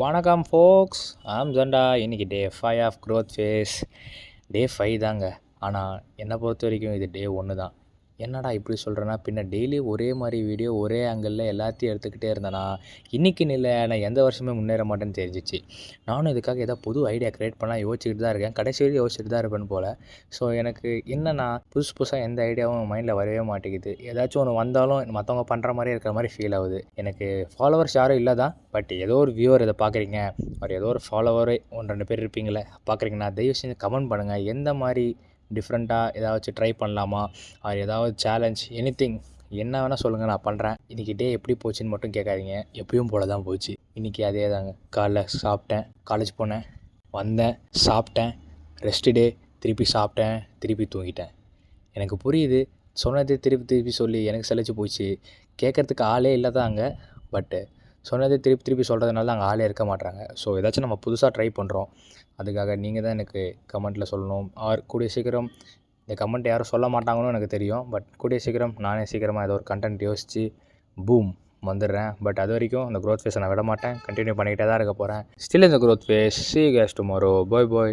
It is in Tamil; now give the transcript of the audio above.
வணக்கம் ஃபோக்ஸ். ஆம் ஜண்டா. இன்றைக்கி டே 5 ஆஃப் க்ரோத் ஃபேஸ். டே 5 தாங்க. ஆனால் என்னை பொறுத்த வரைக்கும் இது டே 1 தான். என்னடா இப்படி சொல்கிறேன்னா, பின்ன டெய்லி ஒரே மாதிரி வீடியோ ஒரே ஆங்கிளில் எல்லாத்தையும் எடுத்துக்கிட்டே இருந்தேன்னா இன்றைக்கின்னு இல்லை, நான் எந்த வருஷமே முன்னேற மாட்டேன்னு தெரிஞ்சிச்சு. நானும் இதுக்காக ஏதோ புது ஐடியா க்ரியேட் பண்ணால் யோசிச்சுட்டு தான் இருக்கேன். கடைசி வரைக்கும் யோசிச்சுட்டு தான் இருப்பேன் போல். ஸோ எனக்கு என்னென்னா புதுசாக எந்த ஐடியாவும் மைண்டில் வரவே மாட்டேங்குது. ஏதாச்சும் ஒன்று வந்தாலும் மற்றவங்க பண்ணுற மாதிரி இருக்கிற மாதிரி ஃபீல் ஆகுது. எனக்கு ஃபாலோவர்ஸ் யாரும் இல்லை தான். பட் ஏதோ ஒரு வியூவர் இதை பார்க்குறீங்க, ஒரு ஏதோ ஒரு ஃபாலோவரே 1-2 பேர் இருப்பீங்களே பார்க்குறீங்கன்னா, தயவு செஞ்சு கமெண்ட் பண்ணுங்கள். எந்த மாதிரி டிஃப்ரெண்ட்டாக ஏதாச்சும் ட்ரை பண்ணலாமா, அது ஏதாவது சேலஞ்ச் எனிதிங் என்ன வேணால் சொல்லுங்கள், நான் பண்ணுறேன். இன்றைக்கி டே எப்படி போச்சுன்னு மட்டும் கேட்காதீங்க. எப்பயும் போல தான் போச்சு. இன்றைக்கி அதே தாங்க. காலைல சாப்பிட்டேன், காலேஜ் போனேன், வந்தேன், சாப்பிட்டேன், ரெஸ்ட் டே, திருப்பி சாப்பிட்டேன், திருப்பி தூங்கிட்டேன். எனக்கு புரியுது, சொன்னதே திருப்பி திருப்பி சொல்லி எனக்கு சலிச்சு போச்சு. கேட்குறதுக்கு ஆளே இல்லை தான் அங்கே. பட்டு சொன்னதே திருப்பி திருப்பி சொல்கிறதுனால தான் அங்கே ஆளே இருக்க மாட்றாங்க. ஸோ ஏதாச்சும் நம்ம புதுசாக ட்ரை பண்ணுறோம். அதுக்காக நீங்கள் தான் எனக்கு கமெண்ட்டில் சொல்லணும். ஆர் கூடிய சீக்கிரம் இந்த கமெண்ட் யாரும் சொல்ல மாட்டாங்கன்னு எனக்கு தெரியும். பட் கூடிய சீக்கிரம் நானே சீக்கிரமாக ஏதோ ஒரு கண்டென்ட் யோசித்து பூம் வந்துடுறேன். பட் அது வரைக்கும் இந்த க்ரோத் ஃபேஸை நான் விட மாட்டேன். கண்டினியூ பண்ணிக்கிட்டே தான் இருக்க போகிறேன். ஸ்டில் இந்த growth face. See you guys tomorrow. Bye bye.